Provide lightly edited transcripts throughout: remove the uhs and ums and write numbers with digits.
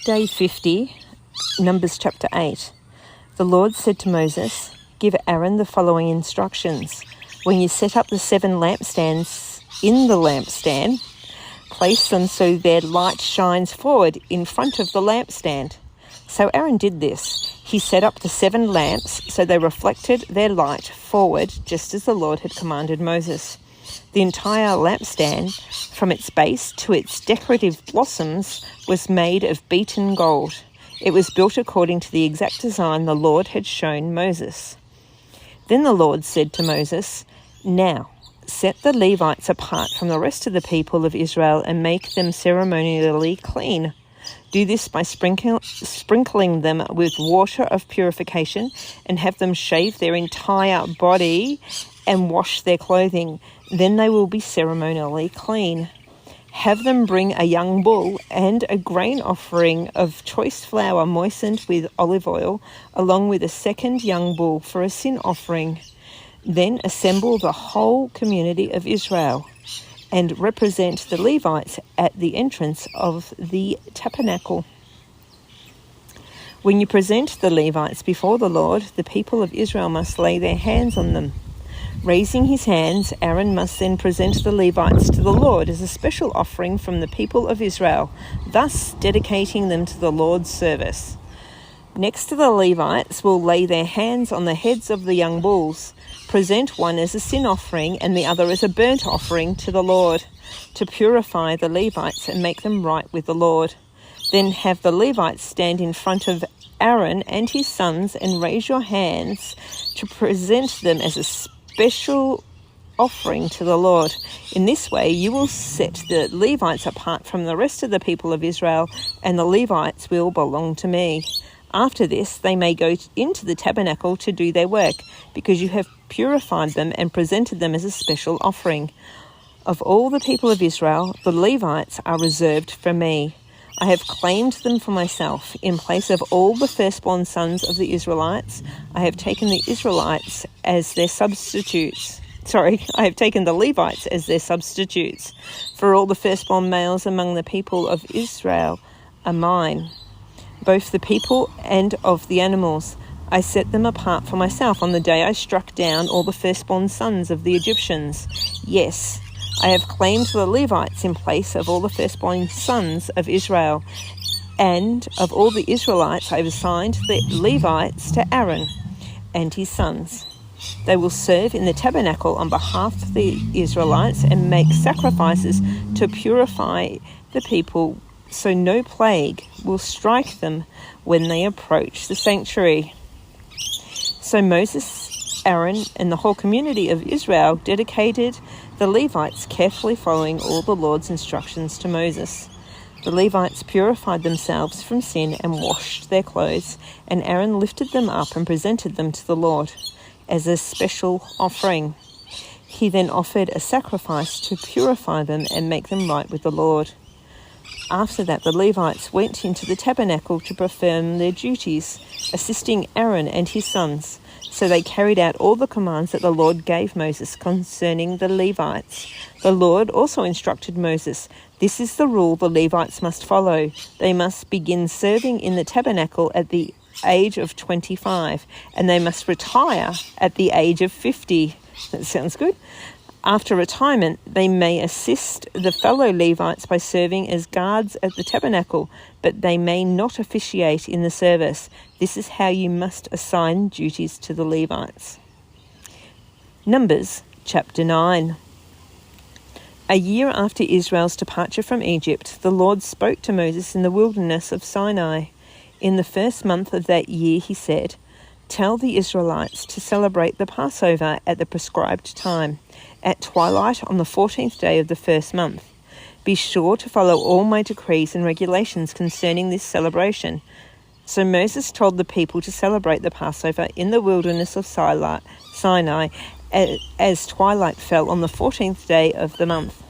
Day 50, Numbers chapter 8. The Lord said to Moses, "Give Aaron the following instructions. When you set up the 7 lampstands in the lampstand, place them so their light shines forward in front of the lampstand." So Aaron did this. He set up the 7 lamps so they reflected their light forward, just as the Lord had commanded Moses. The entire lampstand, from its base to its decorative blossoms, was made of beaten gold. It was built according to the exact design the Lord had shown Moses. Then the Lord said to Moses, "Now, set the Levites apart from the rest of the people of Israel and make them ceremonially clean. Do this by sprinkling them with water of purification and have them shave their entire body and wash their clothing. Then they will be ceremonially clean. Have them bring a young bull and a grain offering of choice flour moistened with olive oil, along with a second young bull for a sin offering. Then assemble the whole community of Israel and represent the Levites at the entrance of the tabernacle. When you present the Levites before the Lord, the people of Israel must lay their hands on them. Raising his hands, Aaron must then present the Levites to the Lord as a special offering from the people of Israel, thus dedicating them to the Lord's service. Next to the Levites will lay their hands on the heads of the young bulls. Present one as a sin offering and the other as a burnt offering to the Lord, to purify the Levites and make them right with the Lord. Then have the Levites stand in front of Aaron and his sons and raise your hands to present them as a special offering to the Lord. In this way, you will set the Levites apart from the rest of the people of Israel, and the Levites will belong to me. After this, they may go into the tabernacle to do their work, because you have purified them and presented them as a special offering. Of all the people of Israel, the Levites are reserved for me. I have claimed them for myself. In place of all the firstborn sons of the Israelites, I have taken the Israelites as their substitutes. I have taken the Levites as their substitutes. For all the firstborn males among the people of Israel are mine, both the people and of the animals. I set them apart for myself on the day I struck down all the firstborn sons of the Egyptians. Yes, I have claimed the Levites in place of all the firstborn sons of Israel. And of all the Israelites, I have assigned the Levites to Aaron and his sons. They will serve in the tabernacle on behalf of the Israelites and make sacrifices to purify the people, so no plague will strike them when they approach the sanctuary." So Moses, Aaron, and the whole community of Israel dedicated the Levites, carefully following all the Lord's instructions to Moses. The Levites purified themselves from sin and washed their clothes, and Aaron lifted them up and presented them to the Lord as a special offering. He then offered a sacrifice to purify them and make them right with the Lord. After that, the Levites went into the tabernacle to perform their duties, assisting Aaron and his sons. So they carried out all the commands that the Lord gave Moses concerning the Levites. The Lord also instructed Moses, "This is the rule the Levites must follow. They must begin serving in the tabernacle at the age of 25, and they must retire at the age of 50. That sounds good. After retirement, they may assist the fellow Levites by serving as guards at the tabernacle, but they may not officiate in the service. This is how you must assign duties to the Levites." Numbers chapter 9. A year after Israel's departure from Egypt, the Lord spoke to Moses in the wilderness of Sinai. In the first month of that year, he said, "Tell the Israelites to celebrate the Passover at the prescribed time, at twilight on the 14th day of the first month. Be sure to follow all my decrees and regulations concerning this celebration." So Moses told the people to celebrate the Passover in the wilderness of Sinai as twilight fell on the 14th day of the month.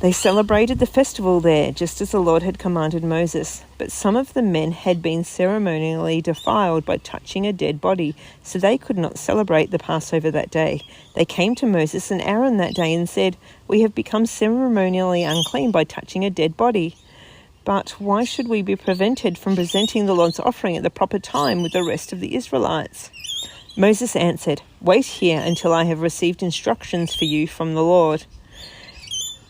They celebrated the festival there, just as the Lord had commanded Moses. But some of the men had been ceremonially defiled by touching a dead body, so they could not celebrate the Passover that day. They came to Moses and Aaron that day and said, "We have become ceremonially unclean by touching a dead body." But why should we be prevented from presenting the Lord's offering at the proper time with the rest of the Israelites?" Moses answered, "Wait here until I have received instructions for you from the Lord."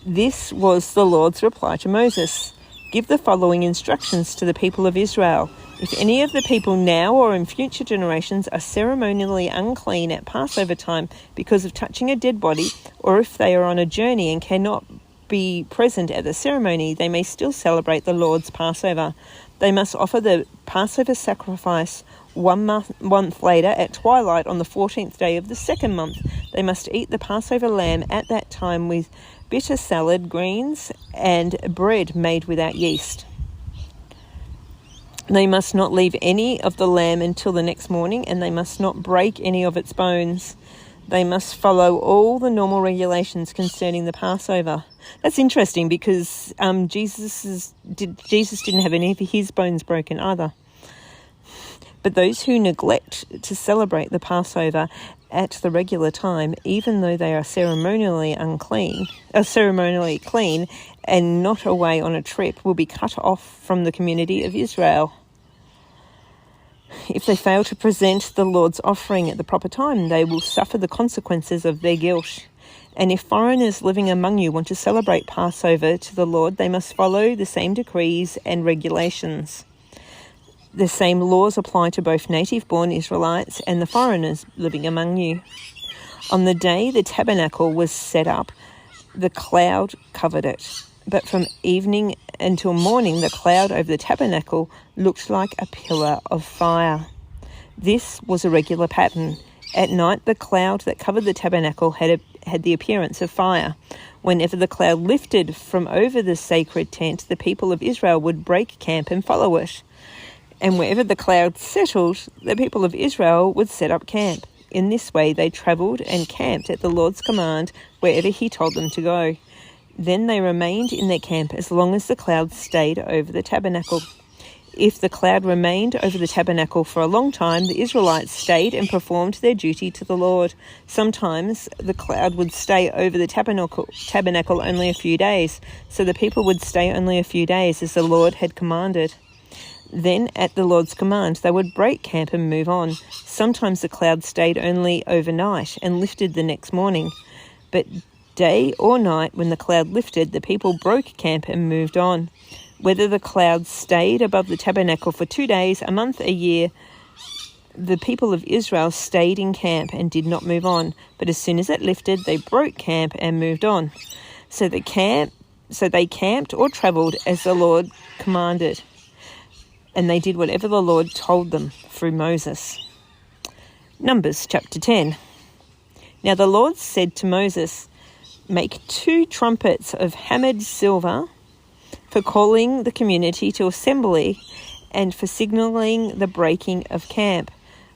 This was the Lord's reply to Moses. "Give the following instructions to the people of Israel. If any of the people now or in future generations are ceremonially unclean at Passover time because of touching a dead body, or if they are on a journey and cannot be present at the ceremony, they may still celebrate the Lord's Passover. They must offer the Passover sacrifice 1 month later at twilight on the 14th day of the second month. They must eat the Passover lamb at that time with bitter salad, greens, and bread made without yeast. They must not leave any of the lamb until the next morning, and they must not break any of its bones. They must follow all the normal regulations concerning the Passover." That's interesting because Jesus didn't have any of his bones broken either. But those who neglect to celebrate the Passover at the regular time, even though they are ceremonially clean and not away on a trip, will be cut off from the community of Israel. If they fail to present the Lord's offering at the proper time, they will suffer the consequences of their guilt. And if foreigners living among you want to celebrate Passover to the Lord, they must follow the same decrees and regulations. The same laws apply to both native-born Israelites and the foreigners living among you. On the day the tabernacle was set up, the cloud covered it. But from evening until morning, the cloud over the tabernacle looked like a pillar of fire. This was a regular pattern. At night, the cloud that covered the tabernacle had the appearance of fire. Whenever the cloud lifted from over the sacred tent, the people of Israel would break camp and follow it. And wherever the cloud settled, the people of Israel would set up camp. In this way, they travelled and camped at the Lord's command wherever he told them to go. Then they remained in their camp as long as the cloud stayed over the tabernacle. If the cloud remained over the tabernacle for a long time, the Israelites stayed and performed their duty to the Lord. Sometimes the cloud would stay over the tabernacle only a few days, so the people would stay only a few days as the Lord had commanded. Then, at the Lord's command, they would break camp and move on. Sometimes the cloud stayed only overnight and lifted the next morning. But day or night, when the cloud lifted, the people broke camp and moved on. Whether the cloud stayed above the tabernacle for 2 days, a month, a year, the people of Israel stayed in camp and did not move on. But as soon as it lifted, they broke camp and moved on. So they camped or travelled as the Lord commanded. And they did whatever the Lord told them through Moses. Numbers chapter 10. Now the Lord said to Moses, "Make 2 trumpets of hammered silver for calling the community to assembly and for signalling the breaking of camp.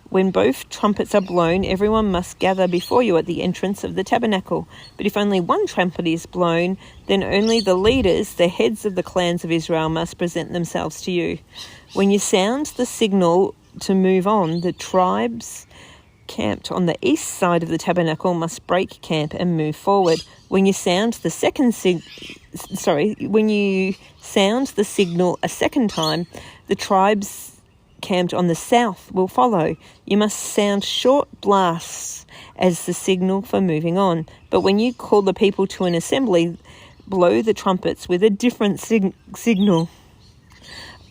When both trumpets are blown, everyone must gather before you at the entrance of the tabernacle. But if only one trumpet is blown, then only the leaders, the heads of the clans of Israel, must present themselves to you. When you sound the signal to move on, the tribes camped on the east side of the tabernacle must break camp and move forward. When you sound the signal a second time, the tribes camped on the south will follow. You must sound short blasts as the signal for moving on. But when you call the people to an assembly, blow the trumpets with a different signal.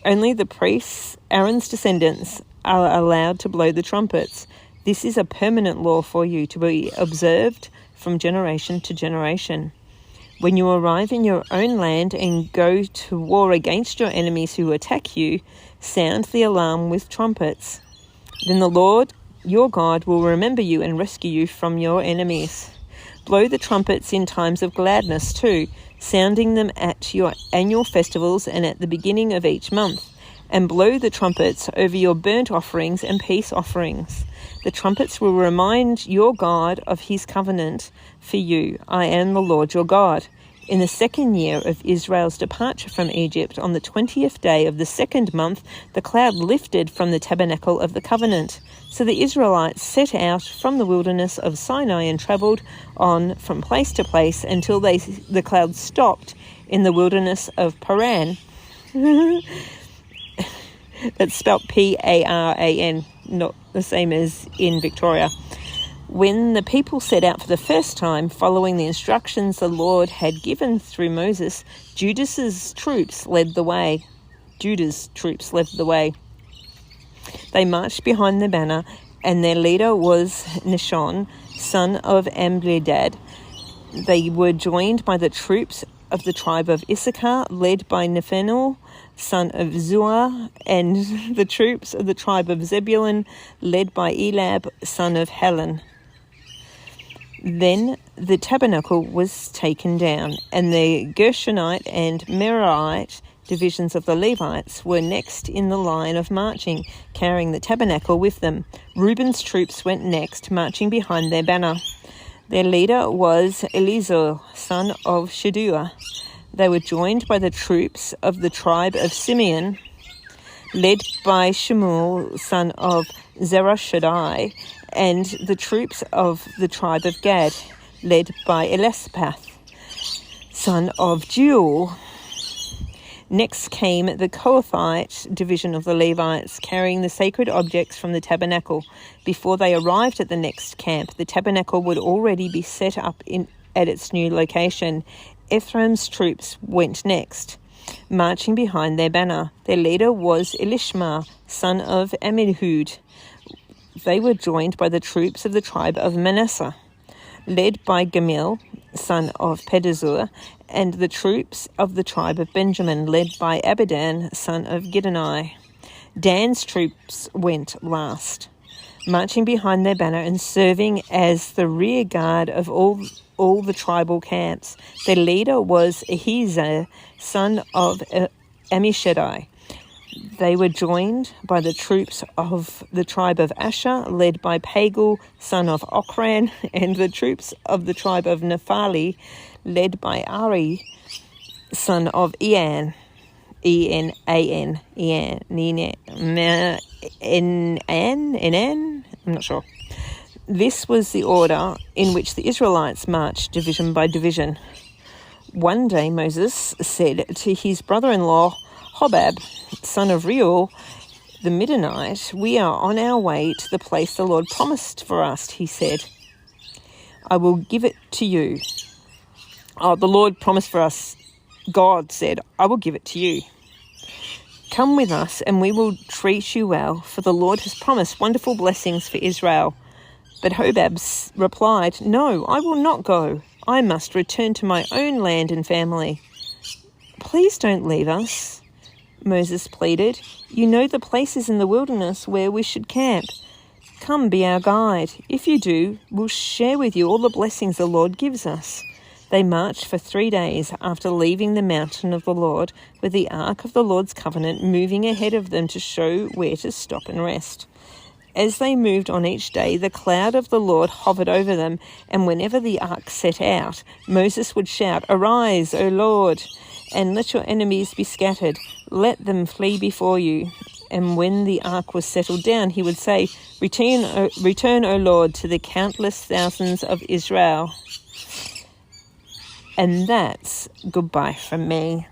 Only the priests, Aaron's descendants, are allowed to blow the trumpets. This is a permanent law for you to be observed from generation to generation. When you arrive in your own land and go to war against your enemies who attack you, sound the alarm with trumpets. Then the Lord, your God, will remember you and rescue you from your enemies. Blow the trumpets in times of gladness too, sounding them at your annual festivals and at the beginning of each month. And blow the trumpets over your burnt offerings and peace offerings. The trumpets will remind your God of his covenant for you. I am the Lord your God. In the 2nd year of Israel's departure from Egypt, on the 20th day of the 2nd month, the cloud lifted from the tabernacle of the covenant. So the Israelites set out from the wilderness of Sinai and travelled on from place to place until the cloud stopped in the wilderness of Paran. That's spelt Paran, not the same as in Victoria. When the people set out for the first time, following the instructions the Lord had given through Moses, Judah's troops led the way. They marched behind the banner, and their leader was Nahshon, son of Amminadab. They were joined by the troops of the tribe of Issachar, led by Nethanel, son of Zuar, and the troops of the tribe of Zebulun, led by Eliab, son of Helon. Then the tabernacle was taken down, and the Gershonite and Merarite divisions of the Levites were next in the line of marching, carrying the tabernacle with them. Reuben's troops went next, marching behind their banner. Their leader was Elizur, son of Shedeur. They were joined by the troops of the tribe of Simeon, led by Shemuel, son of Zerah-shaddai, and the troops of the tribe of Gad, led by Elisaphath, son of Jeuel. Next came the Kohathite division of the Levites, carrying the sacred objects from the tabernacle. Before they arrived at the next camp, the tabernacle would already be set up at its new location. Ephraim's troops went next, marching behind their banner. Their leader was Elishma, son of Ammihud. They were joined by the troops of the tribe of Manasseh, led by Gamil, son of Pedazur, and the troops of the tribe of Benjamin, led by Abidan, son of Gideoni. Dan's troops went last, marching behind their banner and serving as the rear guard of all the tribal camps. Their leader was Ahiezer, son of Ammishaddai. They were joined by the troops of the tribe of Asher, led by Pagul, son of Ochran, and the troops of the tribe of Naphtali, led by Ari, son of Enan. Enan. I'm not sure. This was the order in which the Israelites marched division by division. One day Moses said to his brother-in-law, Hobab, son of Reuel, the Midianite, "We are on our way to the place the Lord promised for us," he said. "I will give it to you." The Lord promised for us. God said, "I will give it to you. Come with us and we will treat you well, for the Lord has promised wonderful blessings for Israel." But Hobab replied, "No, I will not go. I must return to my own land and family." "Please don't leave us," Moses pleaded. "You know the places in the wilderness where we should camp. Come, be our guide. If you do, we'll share with you all the blessings the Lord gives us." They marched for 3 days after leaving the mountain of the Lord, with the ark of the Lord's covenant moving ahead of them to show where to stop and rest. As they moved on each day, the cloud of the Lord hovered over them, and whenever the ark set out, Moses would shout, "Arise, O Lord, and let your enemies be scattered. Let them flee before you." And when the ark was settled down, he would say, Return, O Lord, to the countless thousands of Israel." And that's goodbye from me.